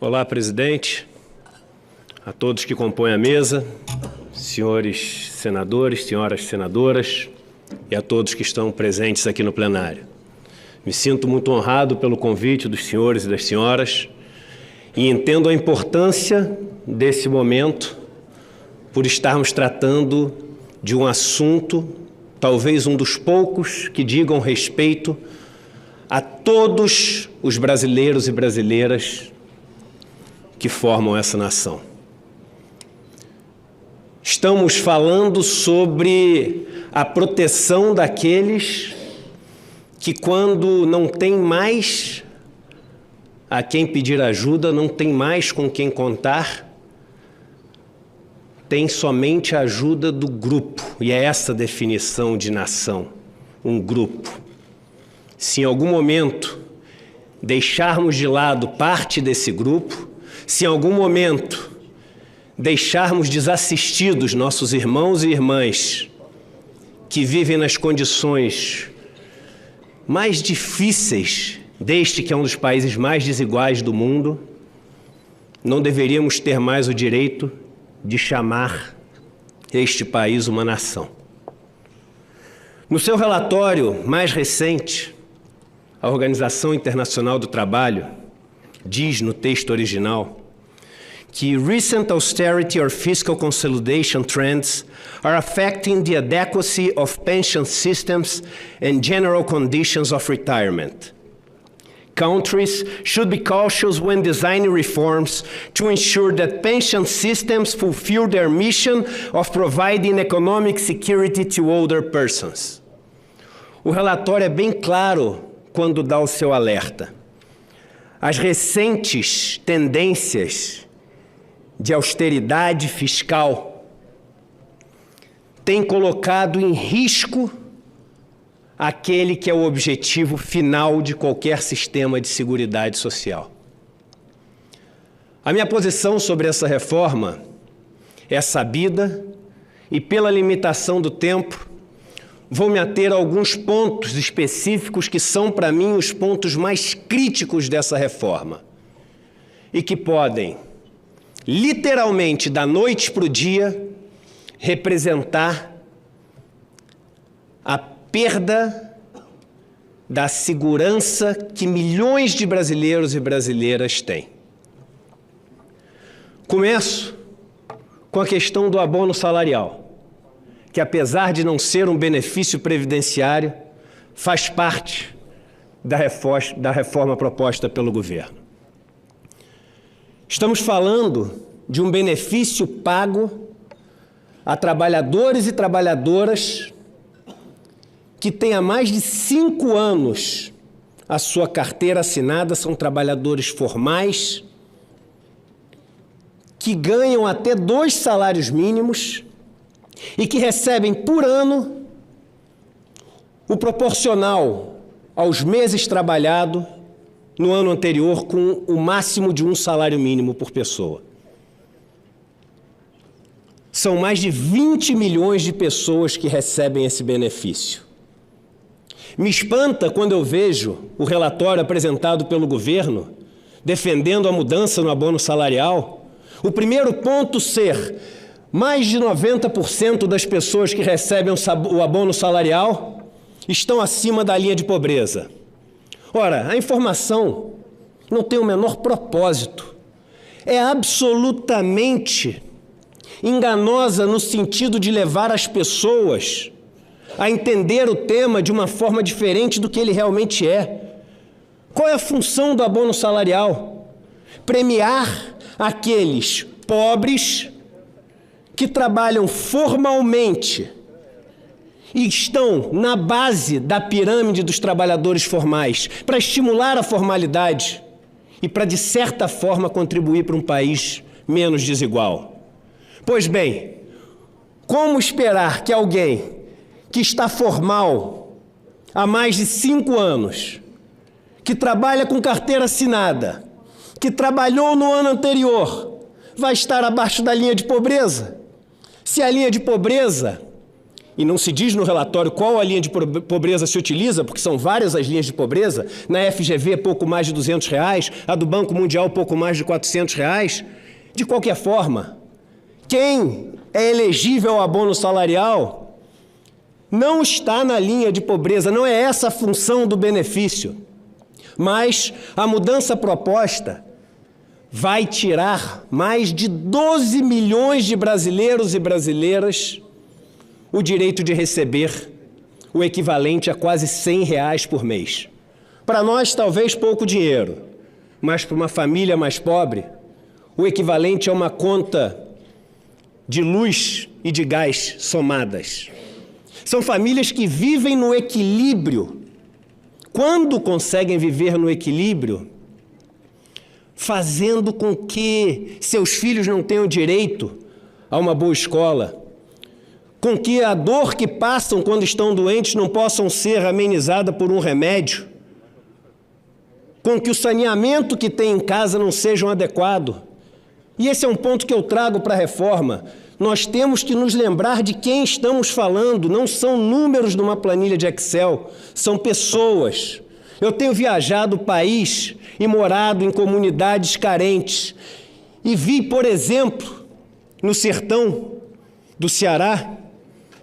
Olá, presidente, a todos que compõem a mesa, senhores senadores, senhoras senadoras e a todos que estão presentes aqui no plenário. Me sinto muito honrado pelo convite dos senhores e das senhoras e entendo a importância desse momento por estarmos tratando de um assunto, talvez um dos poucos que digam respeito a todos os brasileiros e brasileiras que formam essa nação. Estamos falando sobre a proteção daqueles que, quando não tem mais a quem pedir ajuda, não tem mais com quem contar, tem somente a ajuda do grupo. E é essa a definição de nação, um grupo. Se em algum momento deixarmos de lado parte desse grupo, se em algum momento deixarmos desassistidos nossos irmãos e irmãs que vivem nas condições mais difíceis deste que é um dos países mais desiguais do mundo, não deveríamos ter mais o direito de chamar este país uma nação. No seu relatório mais recente, a Organização Internacional do Trabalho diz no texto original que recent austerity or fiscal consolidation trends are affecting the adequacy of pension systems and general conditions of retirement. Countries should be cautious when designing reforms to ensure that pension systems fulfill their mission of providing economic security to older persons. O relatório é bem claro quando dá o seu alerta. As recentes tendências de austeridade fiscal têm colocado em risco aquele que é o objetivo final de qualquer sistema de seguridade social. A minha posição sobre essa reforma é sabida e, pela limitação do tempo, vou me ater a alguns pontos específicos que são, para mim, os pontos mais críticos dessa reforma e que podem, literalmente, da noite para o dia, representar a perda da segurança que milhões de brasileiros e brasileiras têm. Começo com a questão do abono salarial, que, apesar de não ser um benefício previdenciário, faz parte da reforma proposta pelo governo. Estamos falando de um benefício pago a trabalhadores e trabalhadoras que têm há mais de 5 anos a sua carteira assinada, são trabalhadores formais, que ganham até 2 salários mínimos e que recebem por ano o proporcional aos meses trabalhados no ano anterior, com o máximo de 1 salário mínimo por pessoa. São mais de 20 milhões de pessoas que recebem esse benefício. Me espanta quando eu vejo o relatório apresentado pelo governo defendendo a mudança no abono salarial, o primeiro ponto ser: mais de 90% das pessoas que recebem o abono salarial estão acima da linha de pobreza. Ora, a informação não tem o menor propósito. É absolutamente enganosa no sentido de levar as pessoas a entender o tema de uma forma diferente do que ele realmente é. Qual é a função do abono salarial? Premiar aqueles pobres que trabalham formalmente e estão na base da pirâmide dos trabalhadores formais, para estimular a formalidade e para, de certa forma, contribuir para um país menos desigual. Pois bem, como esperar que alguém que está formal há mais de 5 anos, que trabalha com carteira assinada, que trabalhou no ano anterior, vai estar abaixo da linha de pobreza? Se a linha de pobreza e não se diz no relatório qual a linha de pobreza se utiliza, porque são várias as linhas de pobreza, na FGV pouco mais de R$200, a do Banco Mundial pouco mais de R$400. De qualquer forma, quem é elegível ao abono salarial não está na linha de pobreza, não é essa a função do benefício. Mas a mudança proposta vai tirar mais de 12 milhões de brasileiros e brasileiras o direito de receber o equivalente a quase R$100 por mês. Para nós, talvez pouco dinheiro, mas para uma família mais pobre, o equivalente a uma conta de luz e de gás somadas. São famílias que vivem no equilíbrio. Quando conseguem viver no equilíbrio, fazendo com que seus filhos não tenham direito a uma boa escola, com que a dor que passam quando estão doentes não possam ser amenizada por um remédio, com que o saneamento que tem em casa não seja adequado. E esse é um ponto que eu trago para a reforma. Nós temos que nos lembrar de quem estamos falando, não são números numa planilha de Excel, são pessoas. Eu tenho viajado o país e morado em comunidades carentes e vi, por exemplo, no sertão do Ceará,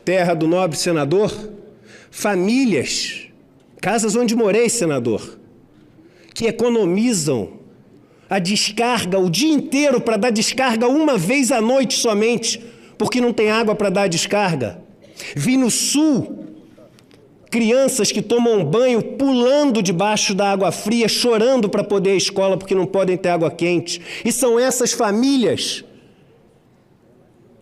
terra do nobre senador, famílias, casas onde morei, senador, que economizam a descarga o dia inteiro para dar descarga uma vez à noite somente, porque não tem água para dar descarga. Vi no sul crianças que tomam banho pulando debaixo da água fria, chorando para poder ir à escola porque não podem ter água quente. E são essas famílias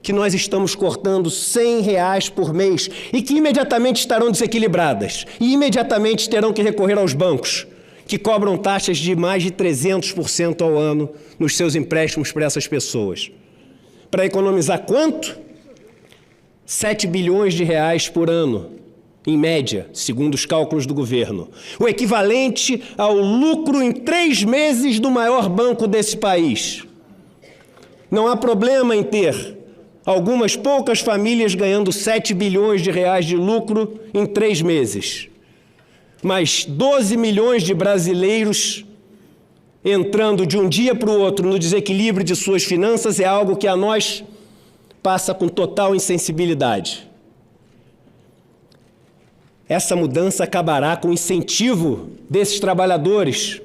que nós estamos cortando R$100 por mês e que imediatamente estarão desequilibradas e imediatamente terão que recorrer aos bancos, que cobram taxas de mais de 300% ao ano nos seus empréstimos para essas pessoas. Para economizar quanto? R$7 bilhões por ano, em média, segundo os cálculos do governo. O equivalente ao lucro em 3 meses do maior banco desse país. Não há problema em ter algumas poucas famílias ganhando R$7 bilhões de lucro em 3 meses. Mas 12 milhões de brasileiros entrando de um dia para o outro no desequilíbrio de suas finanças é algo que a nós passa com total insensibilidade. Essa mudança acabará com o incentivo desses trabalhadores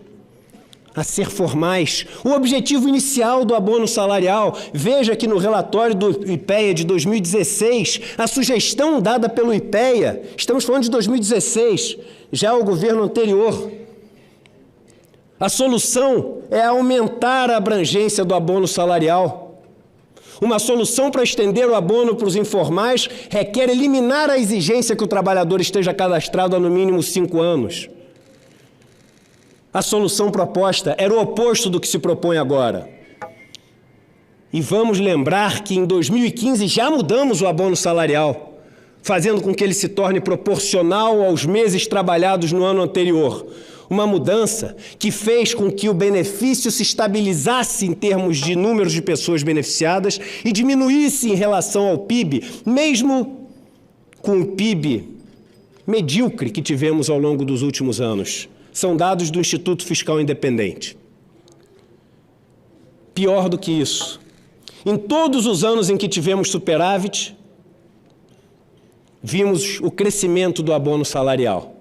a ser formais. O objetivo inicial do abono salarial, veja que no relatório do IPEA de 2016, a sugestão dada pelo IPEA, estamos falando de 2016, já o governo anterior, a solução é aumentar a abrangência do abono salarial. Uma solução para estender o abono para os informais requer eliminar a exigência que o trabalhador esteja cadastrado há no mínimo 5 anos. A solução proposta era o oposto do que se propõe agora. E vamos lembrar que em 2015 já mudamos o abono salarial, fazendo com que ele se torne proporcional aos meses trabalhados no ano anterior. Uma mudança que fez com que o benefício se estabilizasse em termos de números de pessoas beneficiadas e diminuísse em relação ao PIB, mesmo com o PIB medíocre que tivemos ao longo dos últimos anos. São dados do Instituto Fiscal Independente. Pior do que isso, em todos os anos em que tivemos superávit, vimos o crescimento do abono salarial.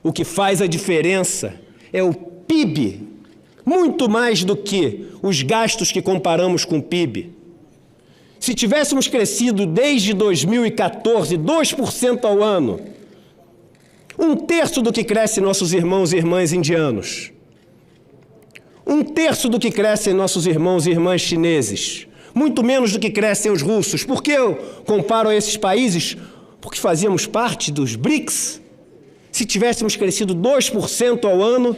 O que faz a diferença é o PIB, muito mais do que os gastos que comparamos com o PIB. Se tivéssemos crescido desde 2014, 2% ao ano, 1/3 do que crescem nossos irmãos e irmãs indianos, 1/3 do que crescem nossos irmãos e irmãs chineses, muito menos do que crescem os russos. Por que eu comparo a esses países? Porque fazíamos parte dos BRICS. Se tivéssemos crescido 2% ao ano,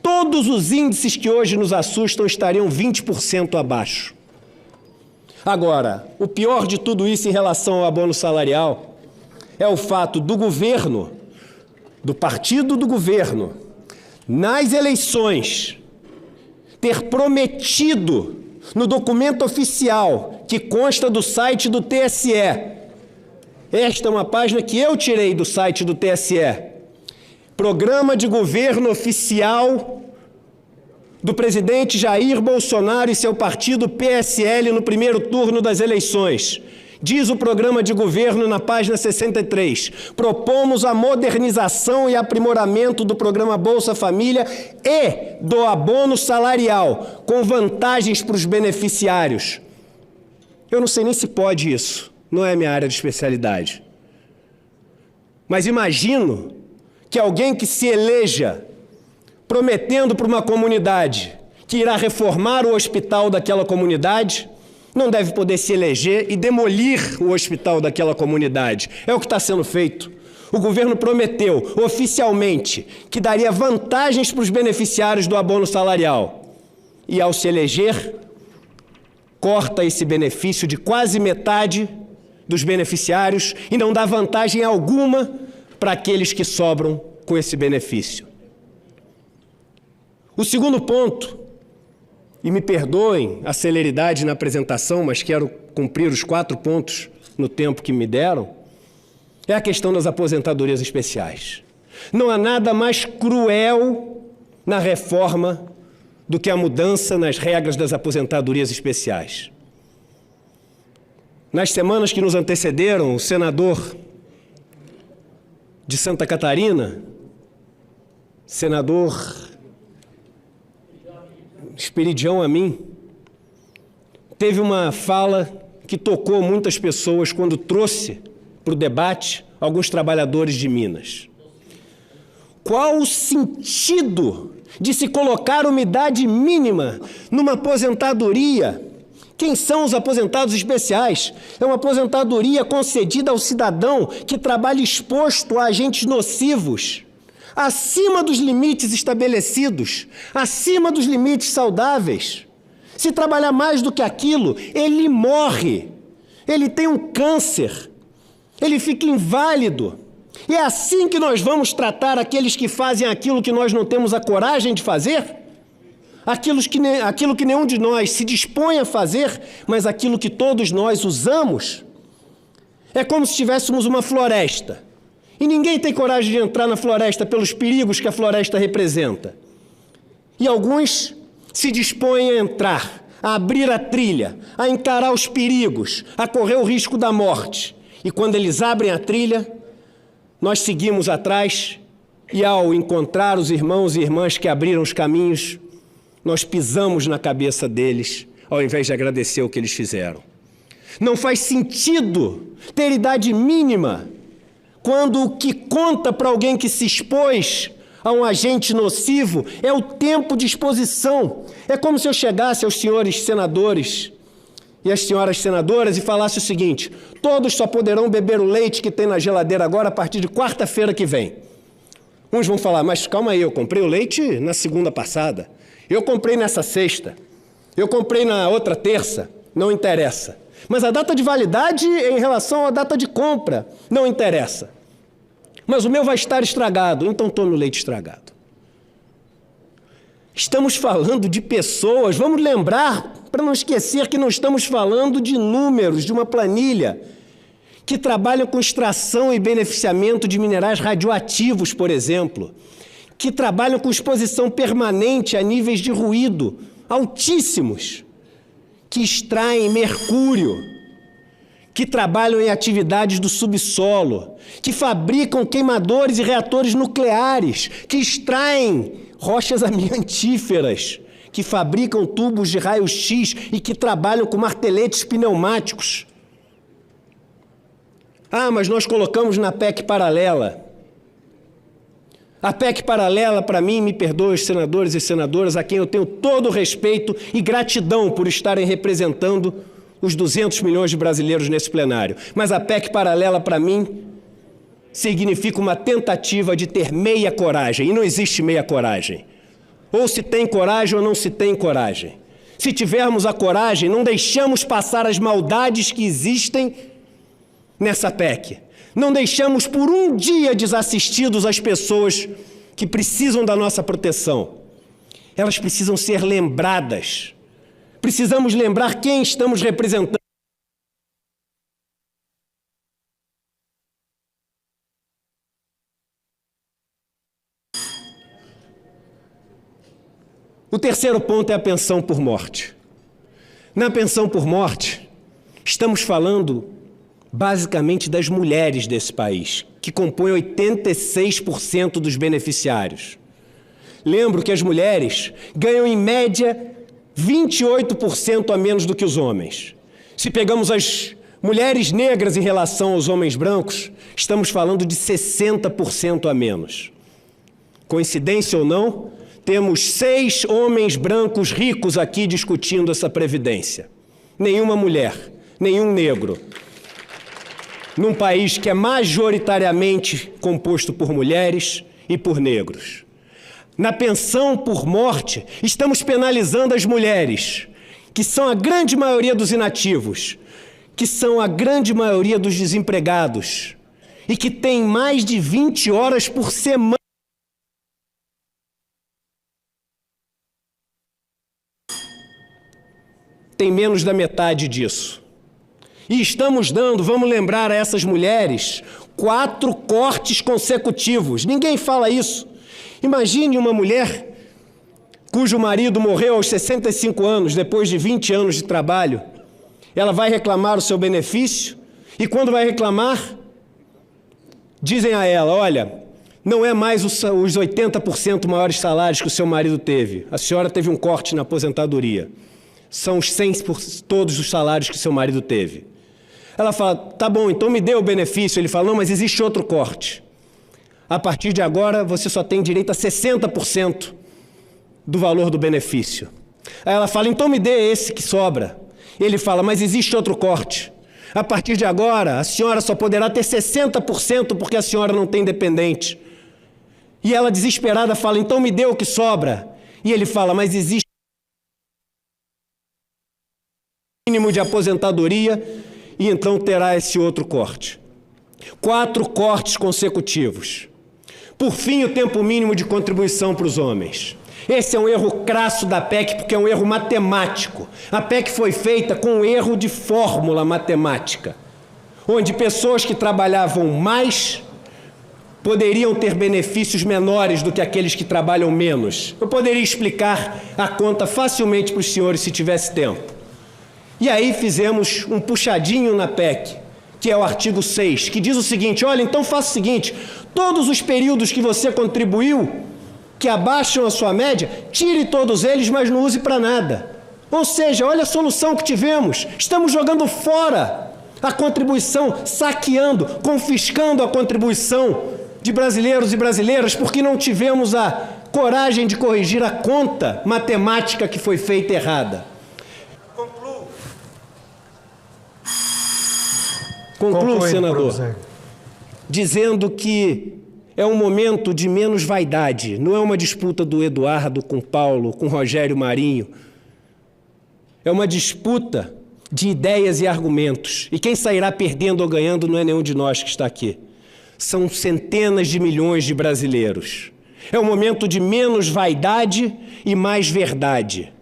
todos os índices que hoje nos assustam estariam 20% abaixo. Agora, o pior de tudo isso em relação ao abono salarial é o fato do governo, do partido do governo, nas eleições, ter prometido no documento oficial que consta do site do TSE Esta é uma página que eu tirei do site do TSE. Programa de governo oficial do presidente Jair Bolsonaro e seu partido PSL no primeiro turno das eleições. Diz o programa de governo na página 63. Propomos a modernização e aprimoramento do programa Bolsa Família e do abono salarial, com vantagens para os beneficiários. Eu não sei nem se pode isso, não é minha área de especialidade. Mas imagino que alguém que se eleja prometendo para uma comunidade que irá reformar o hospital daquela comunidade, não deve poder se eleger e demolir o hospital daquela comunidade. É o que está sendo feito. O governo prometeu oficialmente que daria vantagens para os beneficiários do abono salarial. E ao se eleger, corta esse benefício de quase metade dos beneficiários e não dá vantagem alguma para aqueles que sobram com esse benefício. O segundo ponto, e me perdoem a celeridade na apresentação, mas quero cumprir os 4 pontos no tempo que me deram, é a questão das aposentadorias especiais. Não há nada mais cruel na reforma do que a mudança nas regras das aposentadorias especiais. Nas semanas que nos antecederam, o senador de Santa Catarina, senador Esperidião Amin, teve uma fala que tocou muitas pessoas quando trouxe para o debate alguns trabalhadores de Minas. Qual o sentido de se colocar uma idade mínima numa aposentadoria? Quem são os aposentados especiais? É uma aposentadoria concedida ao cidadão que trabalha exposto a agentes nocivos, acima dos limites estabelecidos, acima dos limites saudáveis. Se trabalhar mais do que aquilo, ele morre, ele tem um câncer, ele fica inválido. E é assim que nós vamos tratar aqueles que fazem aquilo que nós não temos a coragem de fazer? Aquilo que nenhum de nós se dispõe a fazer, mas aquilo que todos nós usamos? É como se tivéssemos uma floresta. E ninguém tem coragem de entrar na floresta pelos perigos que a floresta representa. E alguns se dispõem a entrar, a abrir a trilha, a encarar os perigos, a correr o risco da morte. E quando eles abrem a trilha, nós seguimos atrás e ao encontrar os irmãos e irmãs que abriram os caminhos, nós pisamos na cabeça deles, ao invés de agradecer o que eles fizeram. Não faz sentido ter idade mínima quando o que conta para alguém que se expôs a um agente nocivo é o tempo de exposição. É como se eu chegasse aos senhores senadores e às senhoras senadoras e falasse o seguinte: todos só poderão beber o leite que tem na geladeira agora a partir de quarta-feira que vem. Uns vão falar, mas calma aí, eu comprei o leite na segunda passada, eu comprei nessa sexta, eu comprei na outra terça, não interessa. Mas a data de validade em relação à data de compra não interessa. Mas o meu vai estar estragado, então tome o leite estragado. Estamos falando de pessoas, vamos lembrar, para não esquecer que não estamos falando de números, de uma planilha, que trabalham com extração e beneficiamento de minerais radioativos, por exemplo, que trabalham com exposição permanente a níveis de ruído altíssimos, que extraem mercúrio, que trabalham em atividades do subsolo, que fabricam queimadores e reatores nucleares, que extraem rochas amiantíferas, que fabricam tubos de raio-x e que trabalham com marteletes pneumáticos. Ah, mas nós colocamos na PEC paralela. A PEC paralela, para mim, me perdoe os senadores e senadoras, a quem eu tenho todo o respeito e gratidão por estarem representando os 200 milhões de brasileiros nesse plenário. Mas a PEC paralela, para mim, significa uma tentativa de ter meia coragem. E não existe meia coragem. Ou se tem coragem ou não se tem coragem. Se tivermos a coragem, não deixamos passar as maldades que existem nessa PEC. Não deixamos por um dia desassistidos as pessoas que precisam da nossa proteção. Elas precisam ser lembradas. Precisamos lembrar quem estamos representando. O terceiro ponto é a pensão por morte. Na pensão por morte, estamos falando basicamente das mulheres desse país, que compõem 86% dos beneficiários. Lembro que as mulheres ganham, em média, 28% a menos do que os homens. Se pegamos as mulheres negras em relação aos homens brancos, estamos falando de 60% a menos. Coincidência ou não, temos 6 homens brancos ricos aqui discutindo essa previdência. Nenhuma mulher, nenhum negro. Num país que é majoritariamente composto por mulheres e por negros. Na pensão por morte, estamos penalizando as mulheres, que são a grande maioria dos inativos, que são a grande maioria dos desempregados e que têm mais de 20 horas por semana. Tem menos da metade disso. E estamos dando, vamos lembrar a essas mulheres, 4 cortes consecutivos. Ninguém fala isso. Imagine uma mulher cujo marido morreu aos 65 anos, depois de 20 anos de trabalho. Ela vai reclamar o seu benefício e quando vai reclamar, dizem a ela, olha, não é mais os 80% maiores salários que o seu marido teve. A senhora teve um corte na aposentadoria. São os 100% todos os salários que seu marido teve. Ela fala, tá bom, então me dê o benefício. Ele fala, não, mas existe outro corte. A partir de agora, você só tem direito a 60% do valor do benefício. Aí ela fala, então me dê esse que sobra. Ele fala, mas existe outro corte. A partir de agora, a senhora só poderá ter 60% porque a senhora não tem dependente. E ela, desesperada, fala, então me dê o que sobra. E ele fala, mas existe mínimo de aposentadoria e então terá esse outro corte. 4 cortes consecutivos. Por fim, o tempo mínimo de contribuição para os homens. Esse é um erro crasso da PEC, porque é um erro matemático. A PEC foi feita com um erro de fórmula matemática, onde pessoas que trabalhavam mais poderiam ter benefícios menores do que aqueles que trabalham menos. Eu poderia explicar a conta facilmente para os senhores se tivesse tempo. E aí fizemos um puxadinho na PEC, que é o artigo 6, que diz o seguinte, olha, então faça o seguinte, todos os períodos que você contribuiu, que abaixam a sua média, tire todos eles, mas não use para nada. Ou seja, olha a solução que tivemos, estamos jogando fora a contribuição, saqueando, confiscando a contribuição de brasileiros e brasileiras, porque não tivemos a coragem de corrigir a conta matemática que foi feita errada. Concluo, senador, dizendo que é um momento de menos vaidade, não é uma disputa do Eduardo com Paulo, com Rogério Marinho. É uma disputa de ideias e argumentos. E quem sairá perdendo ou ganhando não é nenhum de nós que está aqui. São centenas de milhões de brasileiros. É um momento de menos vaidade e mais verdade.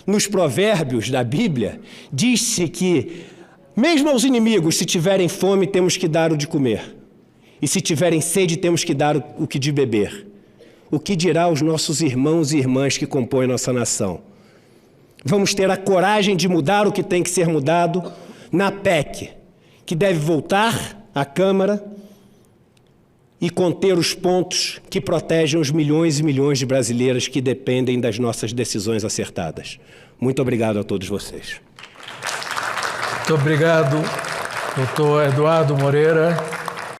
Nos provérbios da Bíblia, diz-se que mesmo aos inimigos, se tiverem fome, temos que dar o de comer. E se tiverem sede, temos que dar o que de beber. O que dirá aos nossos irmãos e irmãs que compõem nossa nação? Vamos ter a coragem de mudar o que tem que ser mudado na PEC, que deve voltar à Câmara e conter os pontos que protegem os milhões e milhões de brasileiras que dependem das nossas decisões acertadas. Muito obrigado a todos vocês. Muito obrigado, doutor Eduardo Moreira.